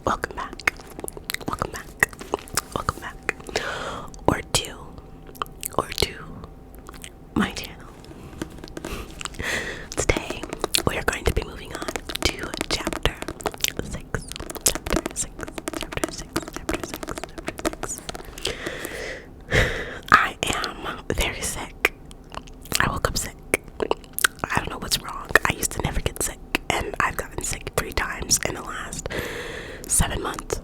welcome back, welcome back, welcome back, or to my channel. Today, we are going to be moving on to chapter 6. I am very sick. I woke up sick. I don't know what's wrong. I used to never get sick, and I've gotten sick 3 times in the last 7 months.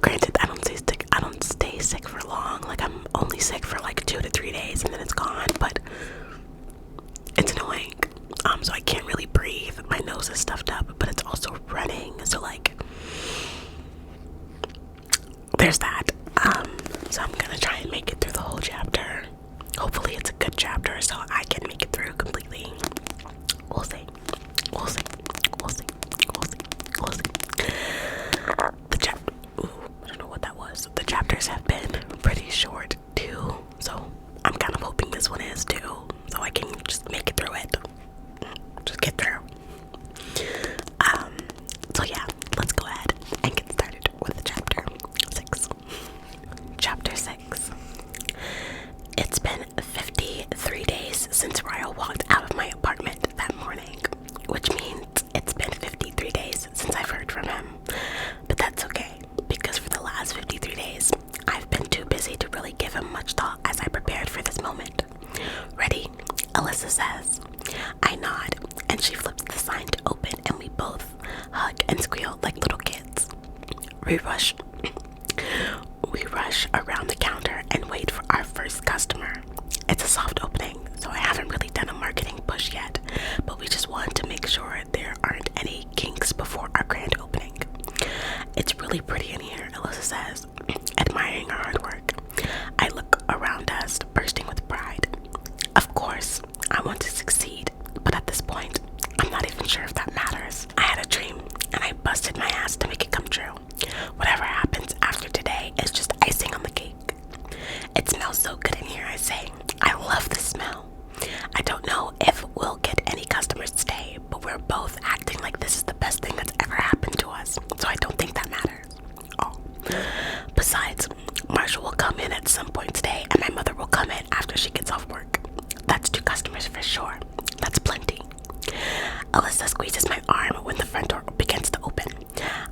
Granted, I don't stay sick for long. Like, I'm only sick for like 2 to 3 days and then it's gone, but it's annoying. So I can't really breathe. My nose is stuffed up, but it's also running. So like, there's that. So I'm gonna try and make it through the whole chapter. Hopefully it's a good chapter so I can make it through completely. We'll see. We'll see. We'll see. We'll see. We'll see. I don't know what that was. The chapters have been pretty short too, so I'm kind of hoping this one is too, so I can just make it through it. Just get through. So yeah, let's go ahead and get started with chapter 6. Chapter 6. It's been 53 days since Ryle walked out of my apartment that morning, which means it's been 53 days since I've heard from him. But that's okay, because for the last 53 days, I've been too busy to really give him much thought as I prepared for this moment. Ready? Alyssa says. I nod, and she flips the sign to open, and we both hug and squeal like little kids. We rush around the counter and wait for our first customer. It's a soft opening, so I haven't really done a marketing push yet, but we just want to make sure there aren't any kinks before our grand opening. It's really pretty in here, Alyssa says, admiring our hard work. I look around us, bursting with pride. Of course, I want to succeed, but at this point, I'm not even sure if that matters. I had a dream, and I busted my ass to make it come true. Whatever happens after today is just icing on the cake. It smells so good in here, I say. I love the smell. I don't know if we'll get any customers today, but we're both acting like this is the best thing that's ever happened to us, so I don't think that matters. Oh. Besides, Marshall will come in at some point today, and my mother will come in after she gets off work. That's 2 customers for sure. That's plenty. Alyssa squeezes my arm when the front door begins to open.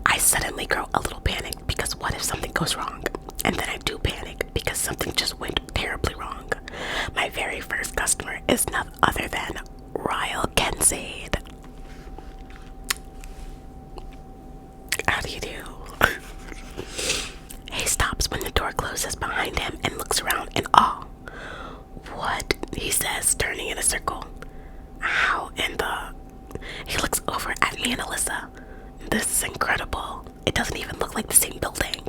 I suddenly grow a little panicked because what if something goes wrong? And then I do panic because something just went terribly wrong. My very first customer is none other than Ryle Kincaid. How do you do? He stops when the door closes behind him and looks around in awe. What? He says, turning in a circle. How in the... He looks over at me and Alyssa. This is incredible. It doesn't even look like the same building.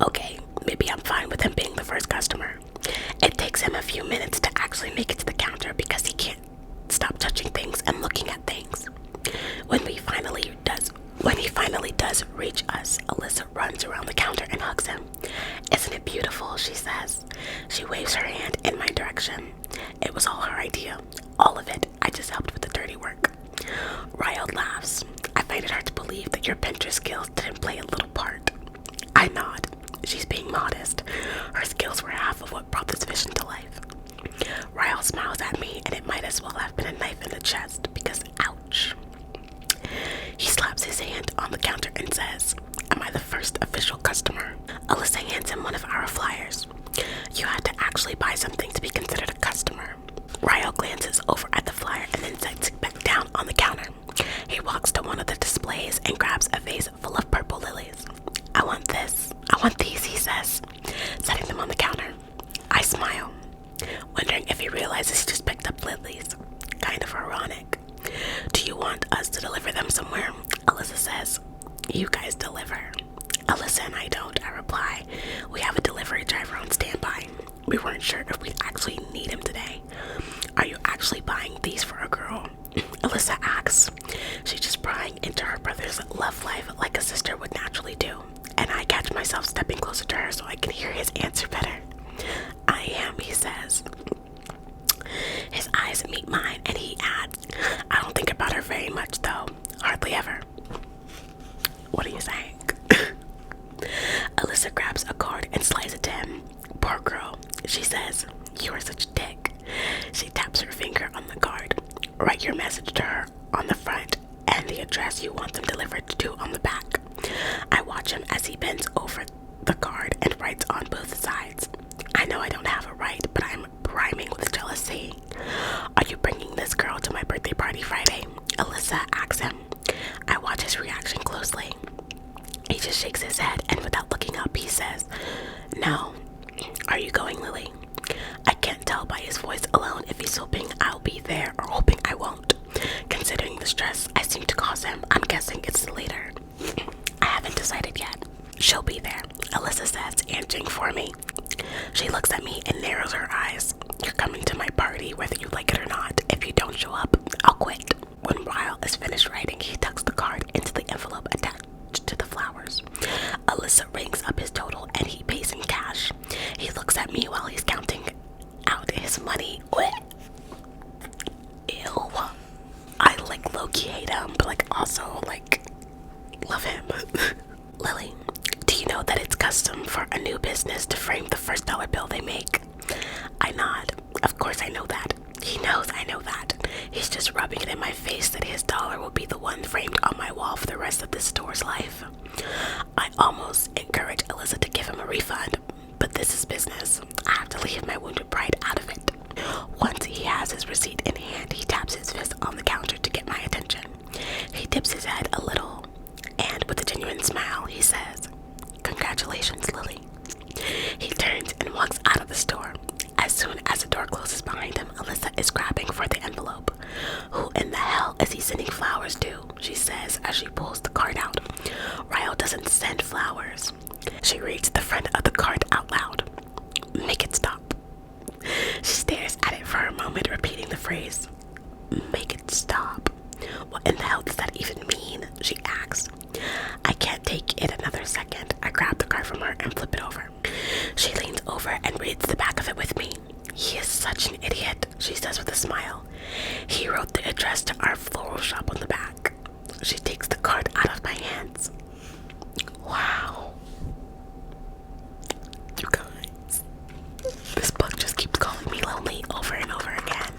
Okay, maybe I'm fine with him being the first customer. It takes him a few minutes to actually make it to the counter because he can't stop touching things and looking at things. When he finally does reach us, Alyssa runs around the counter and hugs him. Isn't it beautiful, she says. She waves her hand in my direction. It was all her idea. All of it. I just helped with the dirty work. Ryle laughs. I find it hard to believe that your Pinterest skills didn't play a little part. I nod. She's being modest. Her skills were half of what brought this vision to life. Ryle smiles at me, and it might as well have been a knife in the chest, because ouch. He slaps his hand on the counter and says, am I the first official customer? Alyssa hands him one of our flyers. You had to actually buy something to be considered a customer. Ryle glances over at the flyer and then sets it back down on the counter. He walks to one of the displays and grabs a vase full of purple lilies. I want these, he says, setting them on the counter. I smile, wondering if he realizes he just picked up lilies. Kind of ironic. Do you want us to deliver them somewhere? Alyssa says. You guys deliver. Alyssa and I don't, I reply. We have a delivery driver on standby. We weren't sure if we'd actually need him today. Are you actually buying these for a girl? Alyssa asks. She's just prying into her brother's love life like a sister would naturally do, and I catch myself stepping closer to her so I can hear his answer better. I am, he says. His eyes meet mine, and he adds, I don't think about her very much, though. Hardly ever. What are you saying? Alyssa grabs a card and slides it to him. Poor girl. She says, "You are such a dick." She taps her finger on the card. "Write your message to her on the front and the address you want them delivered to on the back." I watch him as he bends over the card and writes on both sides. I know I don't have a right, but I'm brimming with jealousy. "Are you bringing this girl to my birthday party Friday?" Alyssa asks him. I watch his reaction closely. He just shakes his head, and without looking up, he says, "No." "Are you going, Lily?" I can't tell by his voice alone if he's hoping I'll be there or hoping I won't. Considering the stress I seem to cause him, I'm guessing it's the later. "I haven't decided yet." "She'll be there," Alyssa says, answering for me. She looks at me and narrows her eyes. "You're coming to my party whether you like it or not. If you don't show up, I'll quit." When Ryle is finished writing, he tucks the card into the envelope attached to the flowers. Alyssa rings up his total and he pays in cash. He looks at me while he's counting out his money. Ew. I low-key hate him, but also love him. "Lily, do you know that it's custom for a new business to frame the first dollar bill they make?" I nod. Of course I know that. He knows I know that. He's just rubbing it in my face that his dollar will be the one framed on my wall for the rest of this store's life. I almost encourage Alyssa to give him a refund, but this is business. I have to leave my wounded pride out of it. Once he has his receipt in hand, he taps his fist on the counter to get my attention. He tips his head a little, and with a genuine smile, he says, "Congratulations, Lily." He turns and walks out of the store. As soon as the door closes behind him, Alyssa is grabbing for the envelope. "Who in the hell is he sending flowers to?" she says as she pulls the card out. "Ryle doesn't send flowers." She reads the front of the card out loud. "Make it stop." She stares at it for a moment, repeating the phrase, "Make it stop." "What in the hell does that even mean?" she asks. I can't take it another second. I grab the card from her and flip it over. She leans over and reads the back of it with me. "He is such an idiot," she says with a smile. "He wrote the address to our floral shop on the back." She takes the card out of my hands. Wow. You guys, this book just keeps calling me lonely over and over again.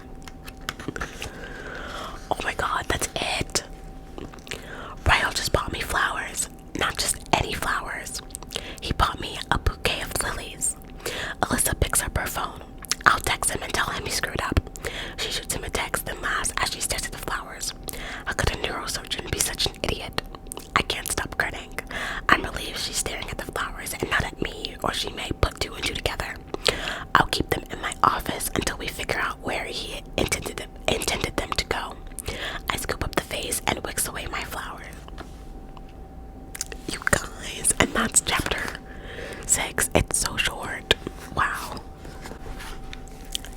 Oh my god, that's it. Ryle just bought me flowers. Not just any flowers. He bought me a bouquet of lilies. Alyssa picks up her phone. I'll text him and tell him he screwed up. She shoots him a text and laughs as she stares at the flowers. How could a neurosurgeon be such an idiot? I can't stop grinning. I'm relieved she's staring at the flowers and not at me, or she may put two and two together. I'll keep them in my office until we figure out where he intended them to go. I scoop up the vase and wicks away my flowers. You guys, and that's chapter 6. It's so short. Wow.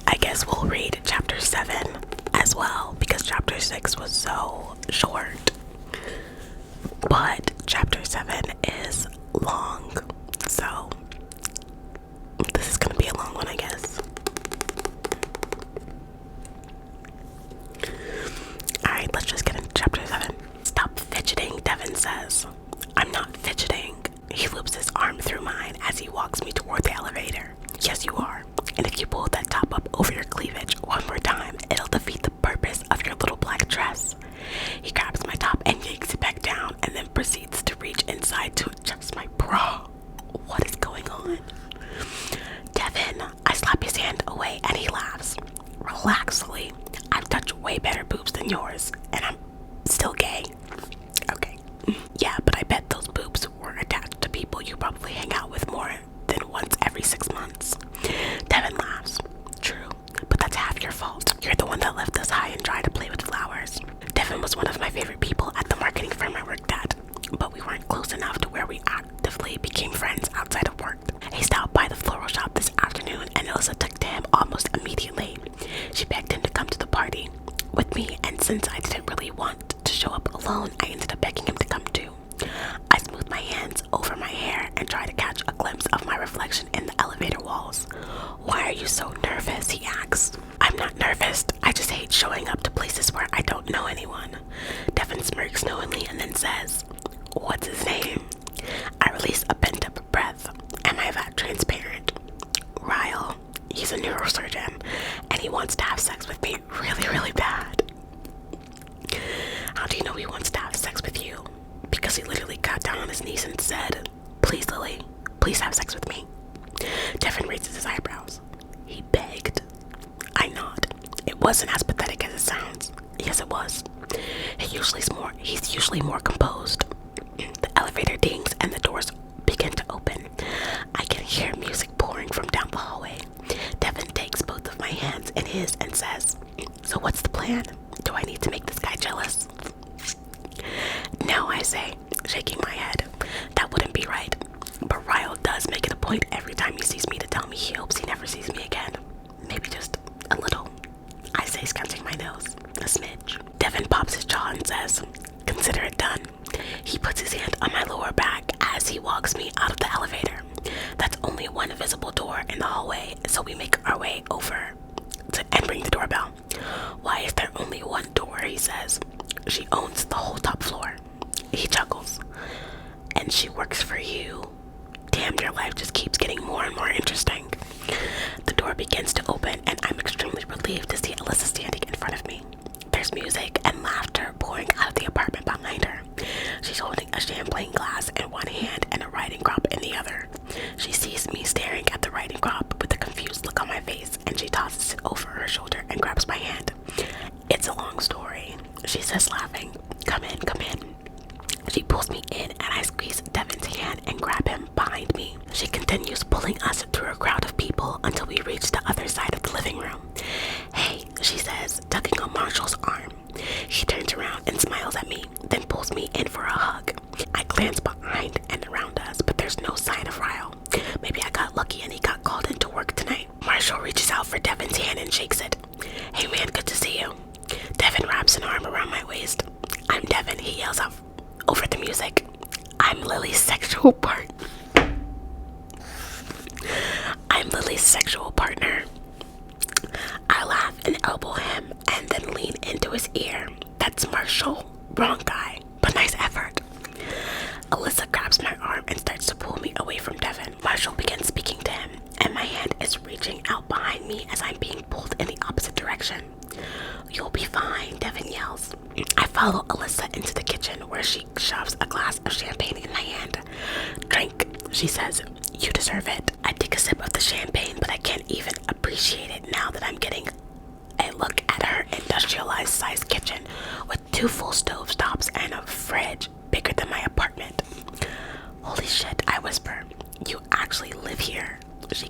I guess we'll read chapter 7 as well, because chapter 6 was so short. But chapter 7 is long, so this is gonna be a long one, I guess. Alright, let's just get into chapter 7. Stop fidgeting, Devin says. I'm not fidgeting. He loops his arm through mine as he walks me toward the elevator. Yes, you are. And if you pull that top up over your cleavage one more time, it'll defeat the purpose of your little black dress. He grabs my top and yanks it back down and then proceeds to reach inside to adjust my bra. What is going on? Devin, I slap his hand away and he laughs. Relax, Lee. I've touched way better boobs than yours, and I'm still gay. Okay. Yeah, but I bet those boobs were attached to people you probably hang out with more than once every 6 months. Devin laughs. True, but that's half your fault. You're the one that left us high and dry to play with flowers. Devin was one of my favorite people at the marketing firm I worked at, but we weren't close enough to where we actively became friends outside of work. He stopped by the floral shop this afternoon and Elsa took to him almost immediately. She begged him to come to the party with me, and since I didn't really want to show up alone, I ended up begging him to come too. I smoothed my hands over my hair and tried to catch a glimpse of my reflection in the elevator walls. Why are you so nervous? He asks. I'm not nervous. I just hate showing up to places where I don't know anyone. Devin smirks knowingly and then says, What's his name? I release a pent up breath. Am I that transparent? Ryle. He's a neurosurgeon, and he wants to have sex with me really, really bad. How do you know he wants to have sex with you? Because he literally got down on his knees and said, "Please, Lily, please have sex with me." Devin raises his eyebrows. He begged. I nod. It wasn't as pathetic as it sounds. Yes, it was. He's usually more composed. The elevator dings and the doors begin to open. I can hear music pouring from down the hallway. Devin takes both of my hands in his and says, "So what's the plan? Do I need to make this guy jealous?" "No," I say, shaking my head. "That wouldn't be right." But Ryle does make it a point every time he sees me to tell me he hopes he never sees me again. Maybe just a little, I say, scratching my nose. A smidge. Devin pops his jaw and says, "Consider it done." He puts his hand on my lower back as he walks me out of the elevator. That's only one visible door in the hallway, so we make our way over and ring the doorbell. "Why is there only one door?" he says. "She owns the whole top floor." He chuckles. "And she works for you. Damn, your life just keeps getting more and more interesting." The door begins to open, and I'm extremely relieved to see Alyssa standing in front of me. There's music and laughter pouring out of the apartment behind her. She's holding a champagne glass in one hand and a writing crop in the other. She sees me staring at the writing crop with a confused look on my face, and she tosses it over her shoulder and grabs my hand. "It's a long story," she says, laughing. Come in, come in." She pulls me in, and I squeeze Devin's hand and grab him behind me. She continues pulling us through a crowd of people until we reach the other side of the living room. "Hey," she says, tugging on Marshall's arm. He turns around and smiles at me, then pulls me in for a hug. I glance behind and around us, but there's no sign of Ryle. Maybe I got lucky and he got called into work tonight. Marshall reaches out for Devin's hand and shakes it. "Hey man, good to see you." Devin wraps an arm around my waist. "I'm Devin," he yells out over the music. I'm Lily's sexual partner. I laugh and elbow him and then lean into his ear. "That's Marshall. Wrong guy, but nice effort." Alyssa grabs my arm and starts to pull me away from Devin. Marshall begins speaking to him, and my hand is reaching out behind me as I'm being pulled in the opposite direction. "You'll be fine," Devin yells. I follow Alyssa into the kitchen where she shoves a glass of champagne in my hand. "Drink," she says. "You deserve it." I take a sip of the champagne, but I can't even appreciate it now that I'm getting a look at her industrialized sized kitchen with 2 full stove tops and a fridge bigger than my apartment. "Holy shit," I whisper. "You actually live here." She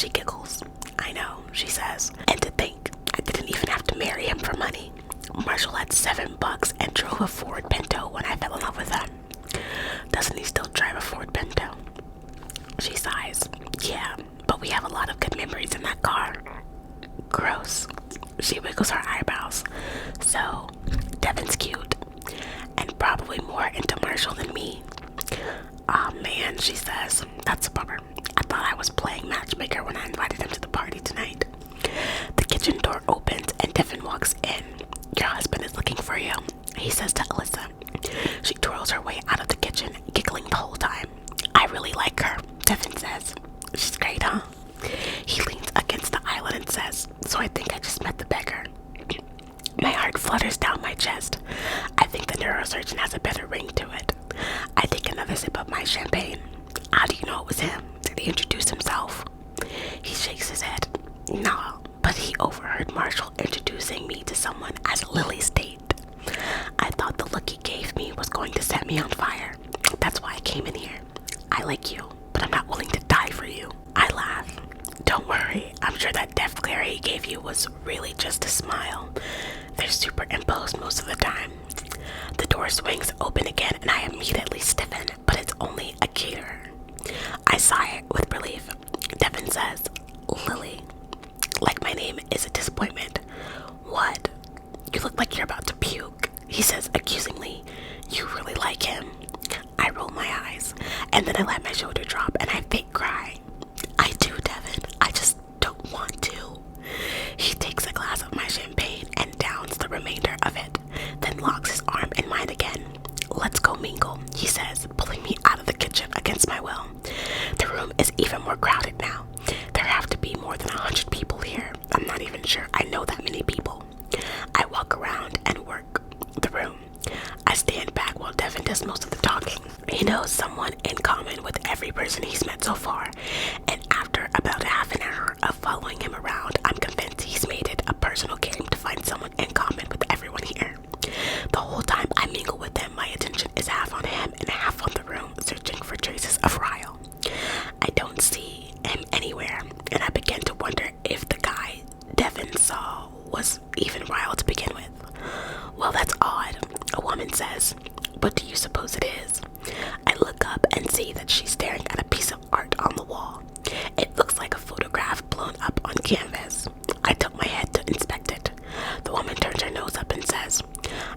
giggles. "I know," she says. "And to think, I didn't even have to marry him for money. Marshall had $7 and drove a Ford Pinto when I fell in love with him." "Doesn't he still drive a Ford Pinto?" She sighs. "Yeah, but we have a lot of good memories in that car." "Gross." She wiggles her eyebrows. "So, Devin's cute, and probably more into Marshall than me." "Aw man," she says. "That's a bummer. I thought I was playing matchmaker when I invited him to the party tonight." The kitchen door opens and Devin walks in. "Your husband is looking for you," he says to Alyssa. She twirls her way out of the kitchen, giggling the whole time. "I really like her," Devin says. "She's great, huh?" He leans against the island and says, "So I think I just met the beggar." My heart flutters down my chest. I think the neurosurgeon has a better ring to it. I take another sip of my champagne. "How do you know it was him? Did he introduce himself?" He shakes his head. "No, but he overheard Marshall introducing me to someone as Lily's date. I thought the look he gave me was going to set me on fire. That's why I came in here. I like you, but I'm not willing to die for you." I laugh. "Don't worry, I'm sure that death glare he gave you was really just a smile. They're superimposed most of the time." The door swings open again and I immediately stiffen, but it's only a caterer. I sigh with relief. Devin says, "Lily, like my name is a disappointment." "What?" "You look like you're about to puke," he says accusingly. "You really like him." I roll my eyes, and then I let my shoulder drop and I fake cry. "I do, Devin. I just don't want to." He takes a glass of my champagne and downs the remainder of it, then locks his arm in mine again. "Let's go mingle," he says, pulling me out of the kitchen against my will. The room is even more crowded now. There have to be more than 100 people here. I'm not even sure I know that many people. I walk around and work the room. I stand back while Devin does most of the talking. He knows someone in common with every person he's met so far, and after about half an hour of following him around, I'm convinced he's made it a personal game to find someone in common with everyone here. The whole time I mingle with him, my attention is half on him and half on the room, searching for traces of Ryle. I don't see him anywhere, and I begin to wonder if the guy Devin saw was even Ryle to begin with. "Well, that's odd," a woman says. "What do you suppose it is?" I look up and see that she's staring at a piece of art on the wall. It looks like a photograph blown up on canvas. I tilt my head to inspect it. The woman turns her nose up and says,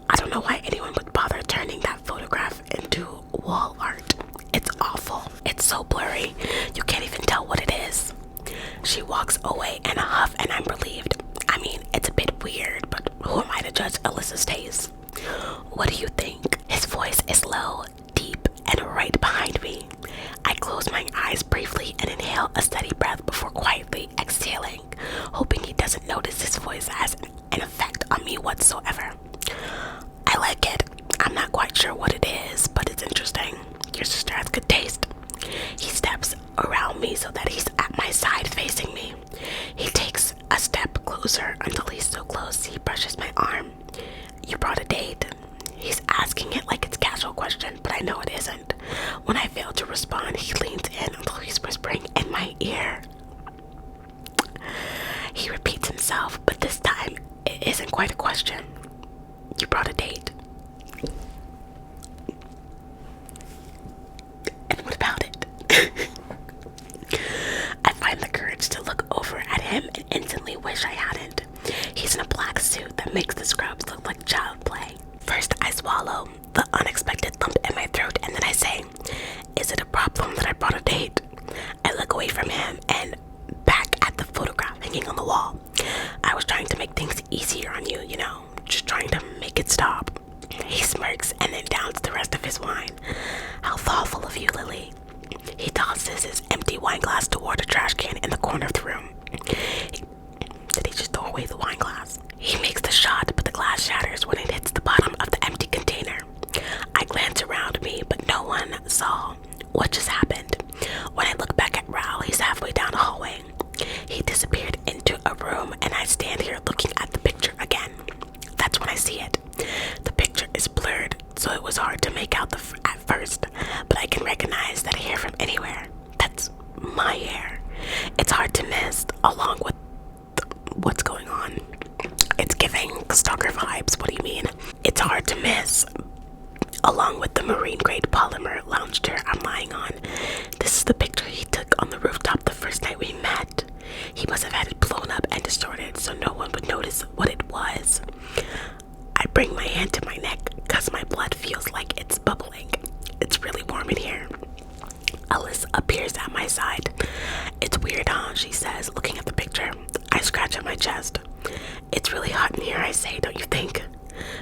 "I don't know why anyone would bother turning that photograph into wall art. It's awful. It's so blurry, you can't even tell what it is." She walks away in a huff and I'm relieved. I mean, it's a bit weird, but who am I to judge Alyssa's taste? "What do you think?" His voice is low, deep, and right behind me. I close my eyes briefly and inhale a steady breath before quietly exhaling, hoping he doesn't notice his voice has an effect on me whatsoever. "I like it. I'm not quite sure what it is, but it's interesting. Your sister has good taste." He steps around me so that he's at my side facing me. He takes a step closer until he's so close he brushes my arm. "You brought a date?" He's asking it like it's a casual question, but I know it isn't. When I fail to respond, he leans in until he's whispering in my ear. He repeats himself, but this time it isn't quite a question. "You brought a date. And what about it?" I find the courage to look over at him and instantly wish I hadn't. He's in a black suit that makes the scrubs look like child play. First, I swallow the unexpected lump in my throat, and then I say, "Is it a problem that I brought a date?" I look away from him and back at the photograph hanging on the wall. "I was trying to make things easier on you, just trying to make it stop." He smirks and then downs the rest of his wine. "How thoughtful of you, Lily." He tosses his empty wine glass toward a trash can in the corner of the room. Did he just throw away the wine glass? He makes the shot, but the glass shatters when it hits the bottom of the empty container. I glance around me, but no one saw what just happened. When I look back at Raoul, he's halfway down the hallway. He disappeared into a room, and I stand here looking at the picture again. That's when I see it. The picture is blurred, so it was hard to make out at first, but I can recognize that hair from anywhere. That's my hair. It's hard to miss, along with what's going on. It's giving stalker vibes. What do you mean? It's hard to miss, along with the marine grade polymer lounge chair I'm lying on. This is the picture he took on the rooftop the first night we met. He must have had it blown up and distorted so no one would notice what it was. I bring my hand to my neck because my blood feels like it's bubbling. It's really warm in here. Alice appears at my side. "It's weird, huh?" she says, looking at the picture. I scratch at my chest. "It's really hot in here," I say, "don't you think?"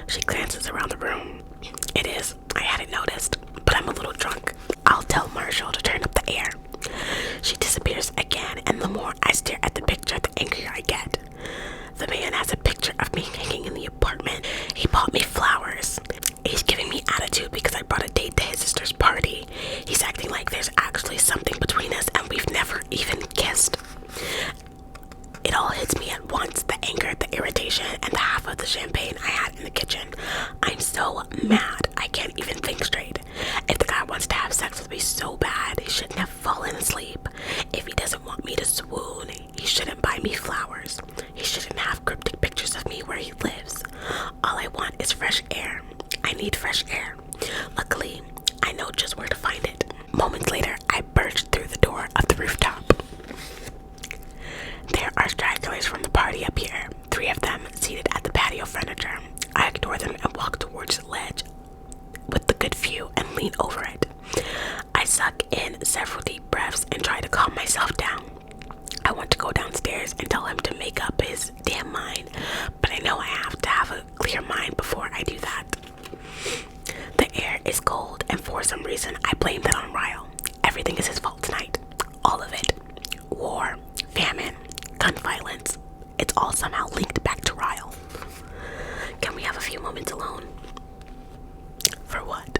She glances around the room. "It is. I hadn't noticed, but I'm a little drunk. I'll tell Marshall to turn up the air." She disappears again, and the more I stare at the picture, the angrier I get. The man has a picture of me hanging in the apartment. He bought me flowers. He's giving me attitude because I brought a date to his sister's party. He's acting like there's actually something between us and we've never even kissed. It all hits me at once, the anger, the irritation, and the half of the champagne I had in the kitchen. I'm so mad, I can't even think straight. If the guy wants to have sex with me so bad, he shouldn't have fallen asleep. If he doesn't want me to swoon, he shouldn't buy me flowers. He shouldn't have cryptic pictures of me where he lives. All I want is fresh air. I need fresh air. Luckily, I know just where to find it. Moments later, I burst through the door of the rooftop. There are stragglers from the party up here, 3 of them seated at the patio furniture. I ignore them and walk towards the ledge with the good view and lean over it. I suck in several deep breaths and try to calm myself down. I want to go downstairs and tell him to make up his damn mind, but I know I have to have a clear mind before I do that. The air is cold and for some reason, I blame that on Ryle. Everything is his fault tonight. All of it. War, famine, gun violence. It's all somehow linked back to Ryle. Can we have a few moments alone? For what?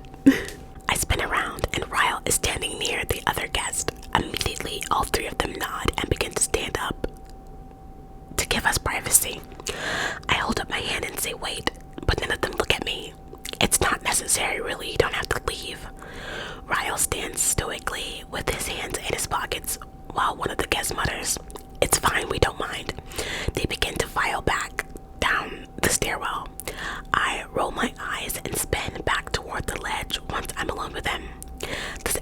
I spin around and Ryle is standing near the other guest. Immediately, all three of them nod and begin to stand up to give us privacy. I hold up my hand and say wait, but none of them look at me. It's not necessary, really. You don't have to leave. Ryle stands stoically with his hands in his pockets while one of the guests mutters, "It's fine, we don't mind." They begin to file back down the stairwell. I roll my eyes and spin back toward the ledge once I'm alone with him. Does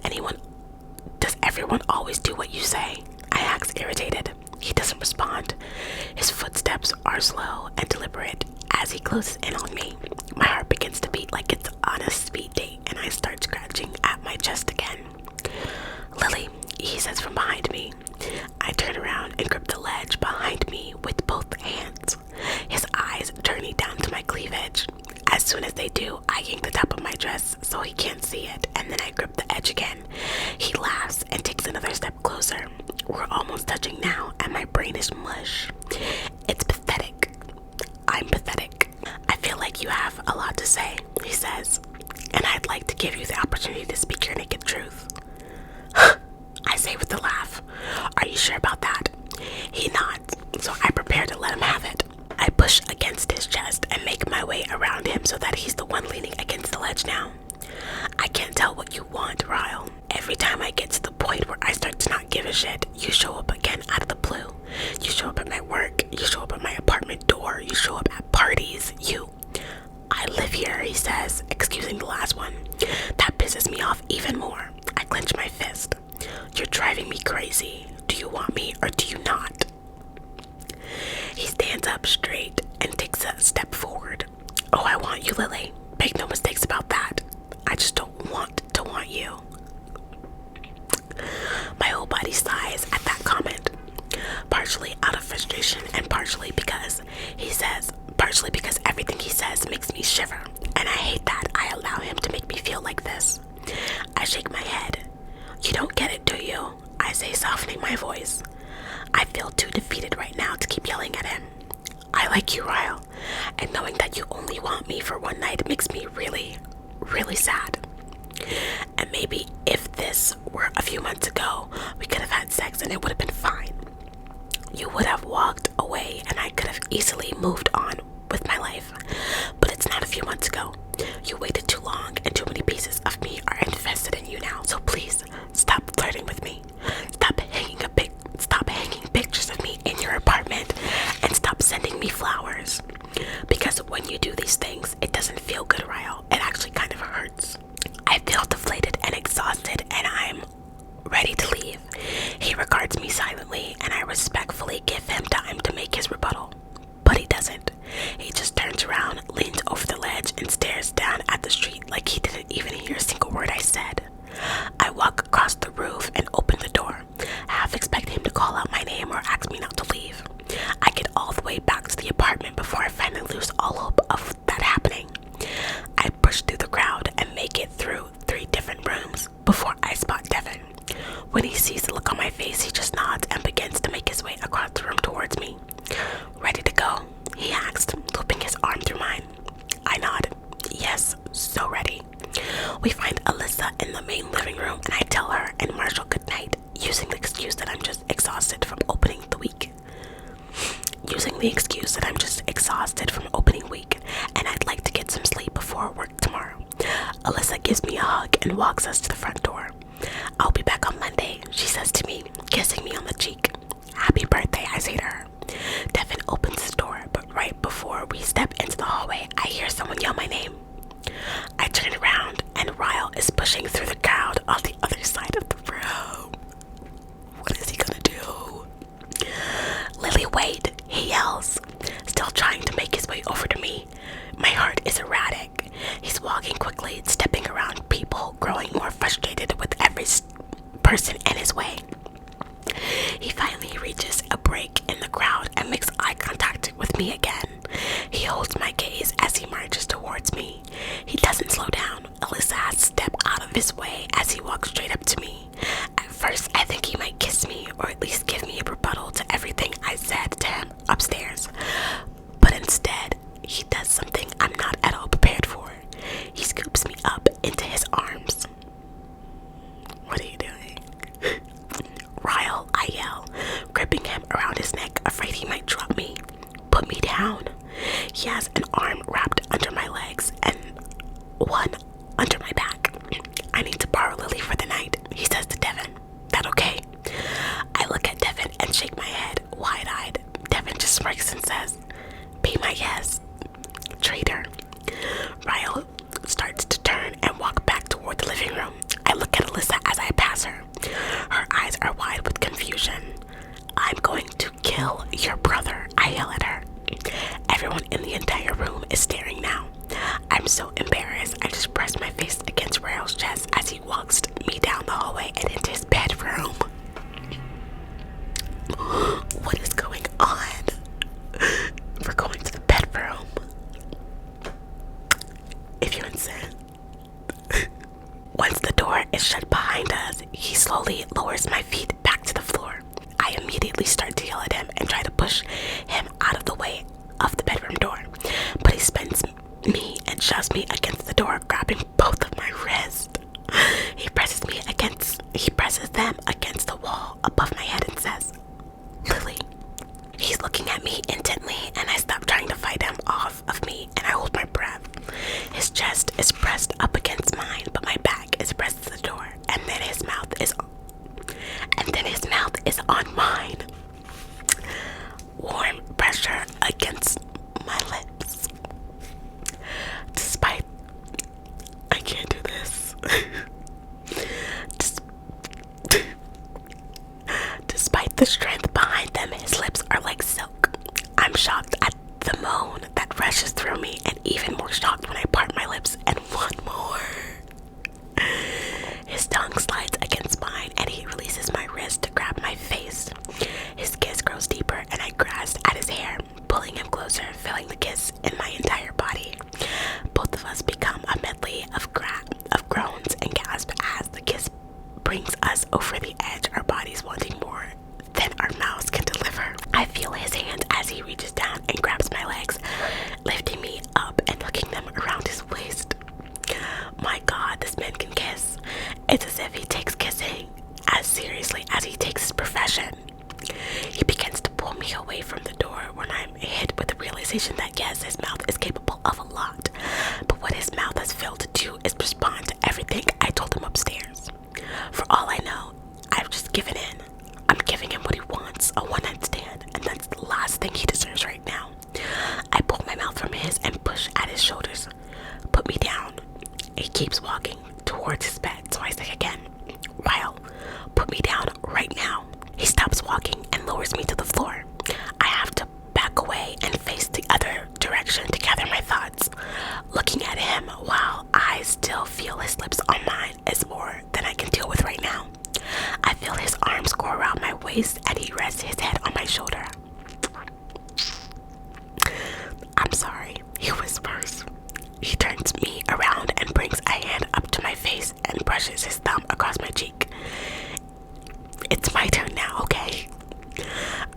everyone always do what you say? I ask, irritated. He doesn't respond. His footsteps are slow and deliberate as he closes in on me. My heart begins to beat like it's on a speed date, and I start scratching at my chest again. "Lily," he says from behind me. I turn around and grip the ledge behind me with both hands. His eyes journey down to my cleavage. As soon as they do, I yank the top of my dress so he can't see it, and then I grip the edge again. He laughs and takes another step closer. We're almost touching now, and my brain is mush. It's pathetic. I'm pathetic. "I feel like you have a lot to say," he says, "and I'd like to give you the opportunity to speak your naked truth." I say with a laugh. "Are you sure about that?" He nods, so I prepare to let him have it. I push against his chest and make my way around him so that he's the one leaning against the ledge now. "I can't tell what you want, Ryle. Every time I get to the point where I start to not give a shit, you show up again out of the blue. You show up at my work, you show up at my apartment door, you show up at parties, I live here," he says, excusing the last one. That pisses me off even more. I clench my fist. "You're driving me crazy. Do you want me or do you not?" He stands up straight and takes a step forward. "Oh, I want you, Lily. Make no mistakes about that. I just don't want to want you." My whole body sighs at that comment, partially out of frustration and partially because everything he says makes me shiver, and I hate that I allow him to make me feel like this. I shake my head. "You don't get it, do you?" I say, softening my voice. I feel too defeated right now to keep yelling at him. "I like you, Ryle, and knowing that you only want me for one night makes me really, really sad. And maybe if this were a few months ago, we could have had sex and it would have been fine. You would have walked away and I could have easily moved on with my life. But it's not a few months ago. You waited too long and too many pieces of me are invested in you now. So please, stop flirting with me. Stop hanging pictures of me in your apartment and stop sending me flowers. Because when you do these things, it doesn't feel good, Ryle. It actually kind of hurts." I feel deflated and exhausted, and I'm ready to leave. He regards me silently, and I respectfully give him time to make his rebuttal. But he doesn't. He just turns around, leans over the ledge, and stares down at the street like he didn't even hear a single word I said. I walk across the roof and open the door, half expecting him to call out my name or ask me not to leave. I get all the way back to the apartment before I finally lose all hope of that happening. I push through the crowd and make it through 3 different rooms before I spot Devin. When he sees the look on my face, he just nods and begins to make his way across the room towards me. "Ready to go?" he asked, looping his arm through mine. I nod. Yes, so ready. We find Alyssa in the main living room, and I tell her and Marshall goodnight, using the excuse that I'm just exhausted from opening week, and I'd like to get some sleep before work tomorrow. Alyssa gives me a hug and walks us to the front door. "I'll be back on Monday," she says to me, kissing me on the cheek. "Happy birthday," I say to her. Devin opens the door, but right before we step into the hallway, I hear someone yell my name. I turn around, and Ryle is pushing through the crowd on the other side of the room. What is he gonna do? "Lily, wait," he yells, still trying to make his way over to me. My heart is erratic. He's walking quickly, stepping around people, growing more frustrated with every person in his way. He finally reaches a break in the crowd and makes eye contact with me again. He holds my gaze as he marches towards me. He doesn't slow down. Alyssa has to step out of of his way as he walks straight up to me. At first, I think he might kiss me or at least give me a rebuttal to everything I said to him upstairs. But instead, he does something I'm not at all prepared for. He scoops me up into his arms. What are you doing? Ryle, I yell, gripping him around his neck, afraid he might drop me. Put me down. He has an arm wrapped under my legs and one under my back. I need to borrow Lily for the night, he says to Devin. That okay? I look at Devin and shake my head, wide-eyed. Devin just smirks and says, be my guest, traitor. Ryle starts to turn and walk back toward the living room. I look at Alyssa as I pass her. Her eyes are wide with confusion. I'm going to kill your brother, I yell at her. Everyone in the entire room is staring now. I'm so embarrassed, I just press my face against Ryle's chest as he walks me down the hallway and into his bedroom. What is going on? We're going to the bedroom. If you insist. Once the door is shut behind us, he slowly lowers my feet back to the floor. I immediately start to yell at him and try to push him out of the way of the bedroom door. But he spins me and shoves me against the door, grabbing both of my wrists. He presses them against the wall above my head and says, Lily. He's looking at me intently, and I stop trying to fight him off of me, and I hold my breath. His chest is pressed up against mine, but my back is pressed to the door, and then his mouth is on mine. Warm pressure against my lips. I can't do this. Despite the strength behind them, his lips are like silk. I'm shocked at the moan that rushes through me, and even more shocked when I part my lips and want more. His tongue slides against mine, and he releases my wrist to grab my face. His kiss grows deeper, and I grasp at his hair, pulling him closer, feeling the kiss in my entire body. Both of us become a medley of groans and gasps as the kiss brings us over the edge, our bodies wanting more than our mouths can deliver. I feel his hand as he reaches down and grabs my legs, lifting me up and hooking them around his waist. My God, this man can kiss. It's as if he takes kissing as seriously as he takes his profession. He begins to pull me away from the door when I'm hit with the realization that yes, his mouth is capable of a lot, but what his mouth has failed to do is respond to everything I told him upstairs. For all I know, I've just given in. I'm giving him what he wants, a one-night stand, and that's the last thing he deserves right now. I pull my mouth from his and push at his shoulders. Put me down. He keeps walking towards his bed, so I say again, Ryle, put me down right now. He stops walking and lowers me to the floor. I have to back away and face the other direction to gather my thoughts. Looking at him while I still feel his lips on mine is more than I can deal with right now. I feel his arms go around my waist and he rests his head on my shoulder. I'm sorry, he whispers. He turns me around and brings a hand up to my face and brushes his thumb across my cheek. It's my turn now, okay?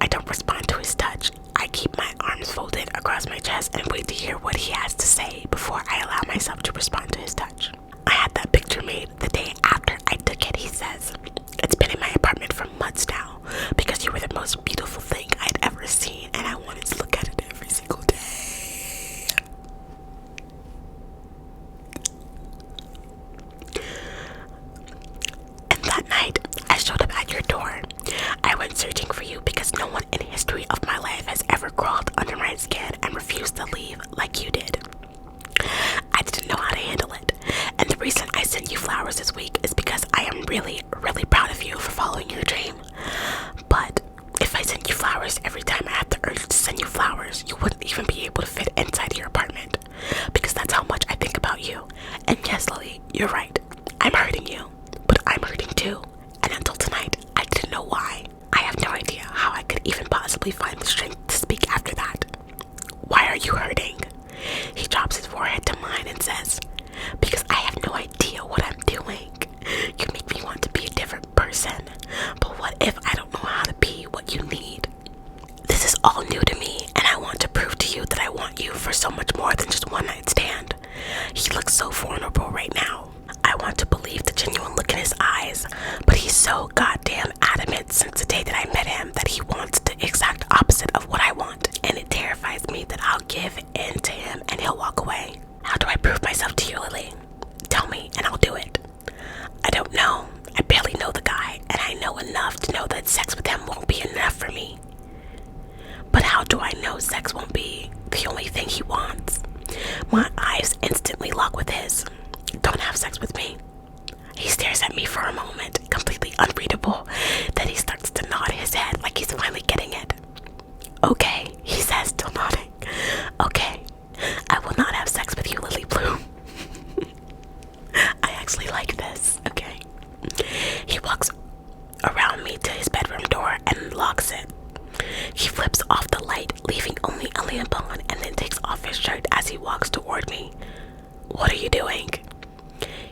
I don't respond to his touch. I keep my arms folded across my chest and wait to hear what he has to say before I allow myself to respond to his touch. I had that picture made the day after I took it, he says. It's been in my apartment for months now because you were the most beautiful thing I'd ever seen and I wanted to look at it every single day. And that night, I showed up at your door. I went searching for you because no one in the history of my life has ever crawled under my skin and refused to leave like you did. I didn't know how to handle it, and the reason I sent you flowers this week is because I am really, really proud of you for following your dream. But if I sent you flowers every time I had the urge to send you flowers, you wouldn't even be able to fit inside your apartment, because that's how much I think about you. And yes, Lily, you're right. I'm hurting you, but I'm hurting too. And until tonight, I didn't know why. I have no idea how I could even possibly find the strength to speak after that. Why are you hurting? He drops his forehead to mine and says, because I have no idea what I'm doing. genuine look in his eyes, but he's so goddamn adamant since the day that I met him that he wants the exact opposite of what I want, and it terrifies me that I'll give in to him and he'll walk away. How do I prove myself to you, Lily? Tell me and I'll do it. I don't know. I barely know the guy, and I know enough to know that sex with him won't be enough for me. But how do I know sex won't be the only thing he wants? My eyes instantly lock with his. Don't have sex with me. He stares at me for a moment, completely unreadable. Then he starts to nod his head like he's finally getting it. Okay, he says, still nodding. Okay, I will not have sex with you, Lily Bloom. I actually like this, okay? He walks around me to his bedroom door and locks it. He flips off the light, leaving only a lamp on, and then takes off his shirt as he walks toward me. What are you doing?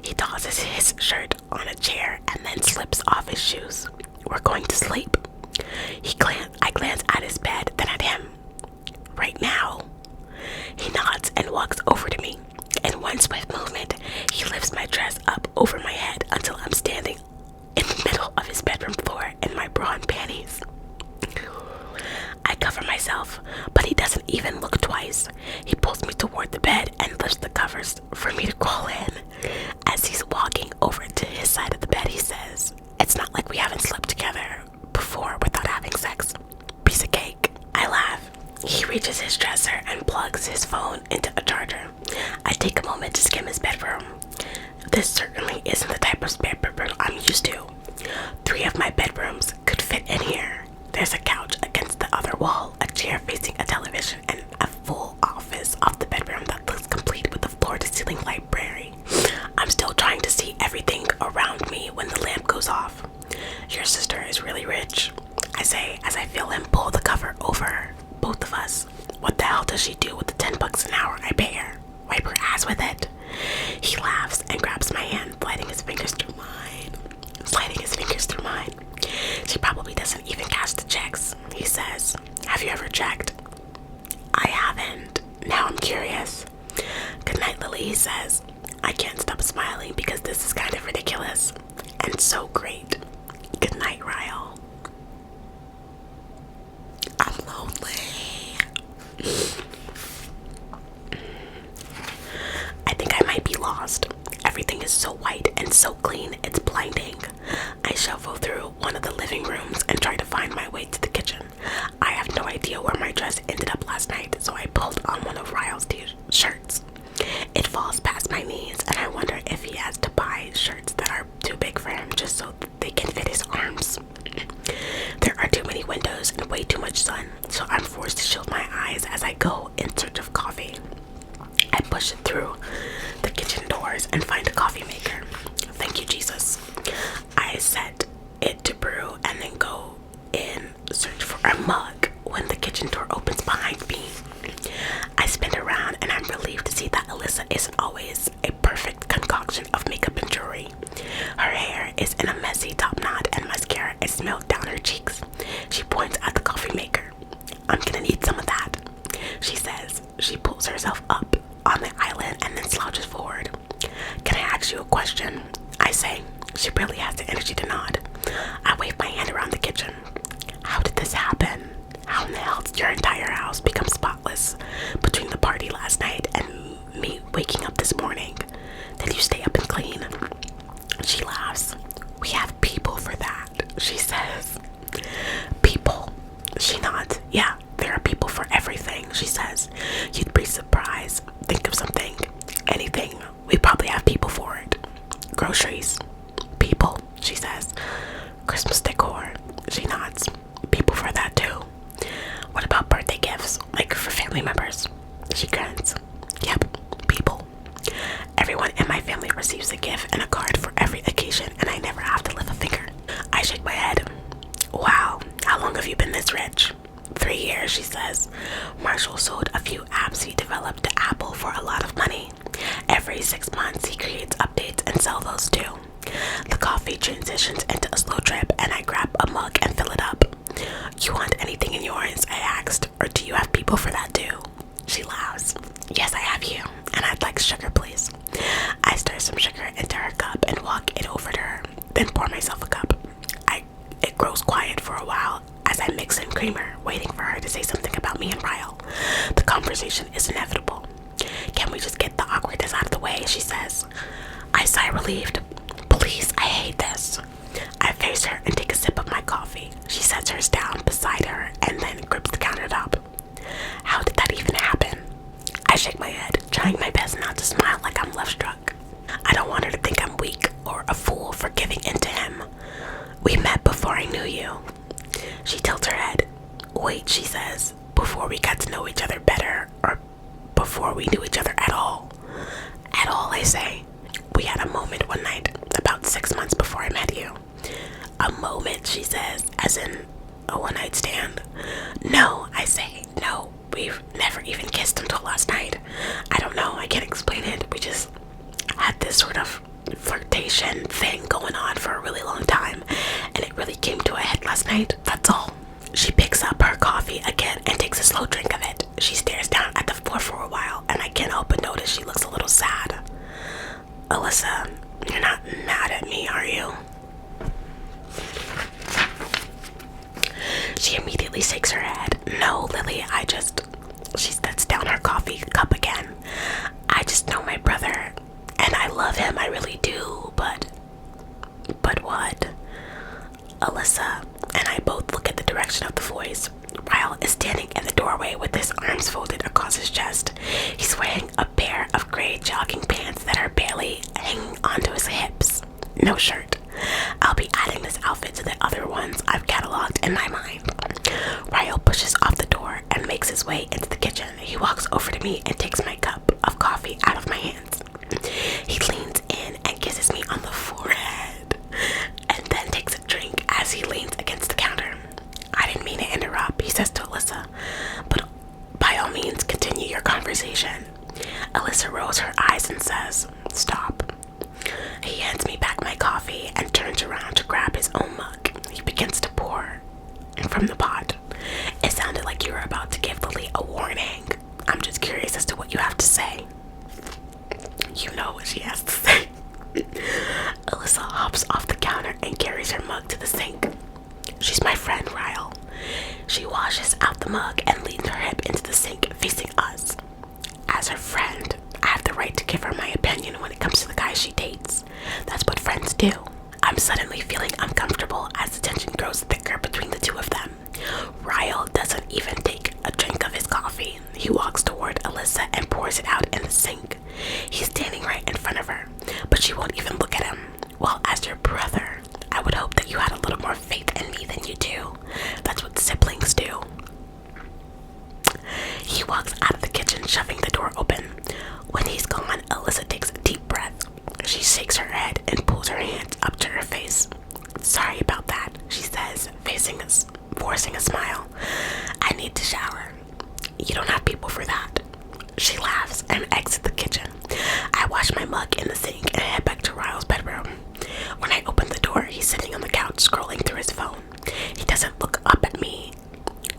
He tosses his shirt on a chair and then slips off his shoes. We're going to sleep. I glance at his bed, then at him. Right now? He nods and walks over to me. In one swift movement, he lifts my dress up over my head until I'm standing in the middle of his bedroom floor in my bra and panties. I cover myself, but he doesn't even look twice. He pulls me toward the bed and lifts the covers for me to crawl in. As he's walking over to his side of the bed, he says, "It's not like we haven't slept together before without having sex. Piece of cake." I laugh. He reaches his dresser and plugs his phone into a charger. I take a moment to skim his bedroom. This certainly isn't the type of bedroom I'm used to. 3 of my bedrooms could fit in here. There's a couch against the other wall, a chair facing a television, and a full office off the bedroom that looks complete with a floor-to-ceiling library. I'm still trying to see everything around me when the lamp goes off. Your sister is really rich, I say as I feel him pull the cover over both of us. What the hell does she do with the $10 an hour I pay her? Wipe her ass with it. He laughs and grabs my hand, sliding his fingers through mine. She probably doesn't even cash the checks, he says. Have you ever checked? I haven't. Now I'm curious. Good night, Lily, he says. I can't stop smiling because this is kind of ridiculous and so great. Good night, Ryle. I'm lonely. I think I might be lost. Everything is so white and so clean, it's blinding. I shuffle through one of the living rooms and try to find my way to the kitchen. I have no idea where my dress ended up last night, so I pulled on one of Ryle's shirts. It falls past my knees, and I wonder if he has to buy shirts that are too big for him just so they can fit his arms. There are too many windows and way too much sun, so I'm forced to shield my eyes as I go in search of coffee. I push it through the kitchen doors and find a coffee maker. Thank you, Jesus. I set it to brew and then go in search for a mug when the kitchen door opens behind me. I spin around and I'm relieved to see that Alyssa isn't always a perfect concoction of makeup and jewelry. Her hair is in a messy top knot and mascara is smelled down her cheeks. She points at the coffee maker. I'm gonna need some of that, she says. She pulls herself up on the island and then slouches forward. Can I ask you a question? I say. She barely has the energy to nod. I wave my hand around the kitchen. How did this happen? How in the hell did your entire house become spotless between the party last night and me waking up this morning? Did you stay up and clean? She laughs. We have people for that, she says. People. She nods. Yeah, there are people for everything, she says. You'd be surprised. Think of something. Anything. We probably have people for it. Groceries. People, she says. Christmas decor. She nods. People for that too. What about birthday gifts? Like for family members? She grins. Yep, people. Everyone in my family receives a gift and a card for every occasion, and I never have to lift a finger. I shake my head. Wow, how long have you been this rich? 3 years, she says. Marshall sold a few apps he developed to Apple for a lot of money. Every 6 months, he creates updates and sells those too. The coffee transitions into a slow drip, and I grab a mug and fill it up. You want anything in yours? I asked. Or do you have people for that too? She laughs. Yes, I have you, and I'd like sugar, please. I stir some sugar into her cup and walk it over to her, then pour myself a cup. It grows quiet for a while as I mix in creamer, waiting for her to say something about me and Ryle. The conversation is inevitable. Can we just get the awkwardness out of the way, she says. I sigh relieved. Please, I hate this. I face her and take a sip of my coffee. She sets hers down beside her and then grips the countertop. How did that even happen? I shake my head, trying my best not to smile like I'm love struck. I don't want her to think I'm weak or a fool for giving in to him. We met before I knew you. She tilts her head. Wait, she says, before we got to know each other better, or before we knew each other at all? At all, I say. We had a moment one night, about 6 months before I met you. A moment, she says, as in a one-night stand. No, I say, no. We've never even kissed until last night. I don't know, I can't explain it. We just had this sort of flirtation thing going on for a really long time, and it really came to a head last night, that's all. She picks up her coffee again and takes a slow drink of it. She stares down at the floor for a while, and I can't help but notice she looks a little sad. Alyssa, you're not mad at me, are you? She immediately shakes her head. No, Lily, she sets down her coffee cup again. I just know my brother, and I love him, I really do, but what? Alyssa and I both look at the direction of the voice. Ryle is standing in the doorway with his arms folded across his chest. He's wearing a pair of gray jogging pants that are barely hanging onto his hips. No shirt. I'll be adding this outfit to the other ones I've cataloged in my mind. Ryle pushes off the door and makes his way into the kitchen. He walks over to me and takes my cup of coffee out of my hands. He leans in and kisses me on the forehead, and then takes a drink as he leans against the counter. I didn't mean to interrupt, he says to Alyssa, but by all means continue your conversation. Alyssa rolls her eyes and says, stop. He hands me back my coffee and turns around to grab his own mug. He begins to pour from the pot. It sounded like you were about to give Lily a warning. I'm just curious as to what you have to say. You know what she has to say. Alyssa hops off the counter and carries her mug to the sink. She's my friend, Ryle. She washes out the mug and leans her hip into the sink facing us. As her friend, I have the right to give her my opinion when it comes to the guys she dates. That's what friends do. I'm suddenly feeling uncomfortable as the tension grows thicker between the two of them. Ryle doesn't even take a drink of his coffee. He walks toward Alyssa and pours it out in the sink. He's standing right in front of her, but she won't even look at him. Well, as your brother, I would hope that you had a little more faith in me than you do. That's what siblings do. He walks out of the kitchen, shoving the door open. When he's gone, Alyssa takes a deep breath. She shakes her head and pulls her hands up to her face. Sorry about that, she says, forcing a smile. I need to shower. You don't have people for that. She laughs and exits the kitchen. I wash my mug in the sink and head back to Ryle's bedroom. When I open the door, he's sitting on the couch scrolling through his phone. He doesn't look up at me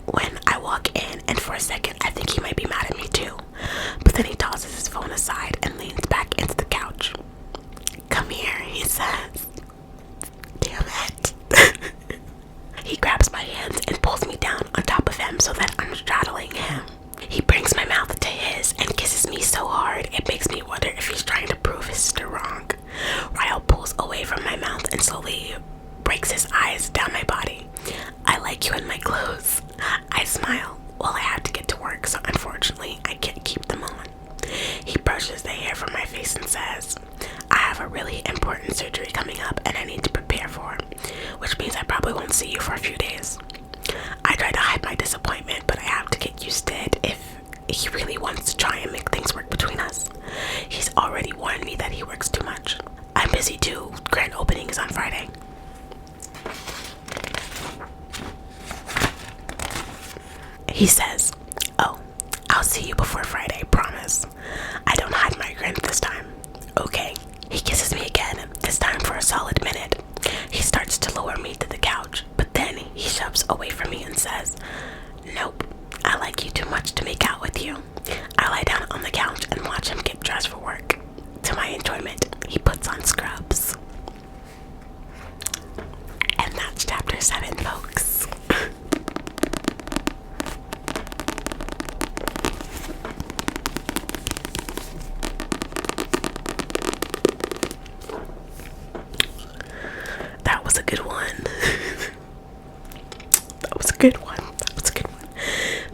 when I walk in, and for a second I think he might be mad at me too. But then he tosses his phone aside and leans back into the couch. Come here, he says. Damn it. He grabs my hands and pulls me down on top of him so that I'm straddling him. He brings my mouth to his and kisses me so hard it makes me wonder if he's trying to prove his sister wrong. Ryle pulls away from my mouth and slowly breaks his eyes down my body. I like you in my clothes. I smile. Well, I have to get to work, so unfortunately I can't keep them on. He brushes the hair from my face and says, I have a really important surgery coming up and I need to prepare for, which means I probably won't see you for a few days. I try to hide my disappointment, but I have to get used to it if he really wants to try and make things work between us. He's already warned me that he works too much. I'm busy too. Grand opening is on Friday. He says, oh, I'll see you before Friday, promise. I don't hide my grin this time. Okay. He kisses me again, this time for a solid minute. He starts to lower me to the couch, but then he shoves away from me and says, nope, I like you too much to make out with you. I lie down on the couch and watch him get dressed for work. To my enjoyment, he puts on scrubs. And that's chapter 7, folks. That was a good one. That was a good one. That was a good one.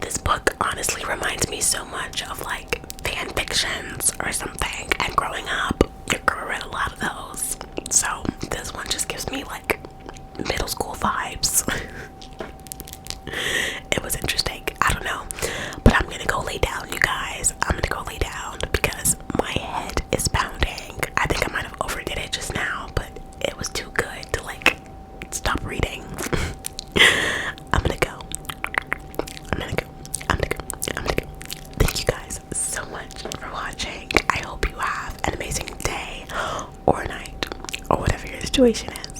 This book honestly reminds me so much of like fan fictions or something. And growing up, your girl read a lot of those. So this one just gives me like middle school vibes. It was interesting. I don't know. But I'm gonna go lay down, you guys. I'm gonna go lay down because my head is pounding. I think I might have overdid it just now, but it was too good to like stop reading. I'm gonna go. I'm gonna go. I'm gonna go. I'm gonna go. Thank you guys so much for watching. I hope you have an amazing day or night or whatever your situation is.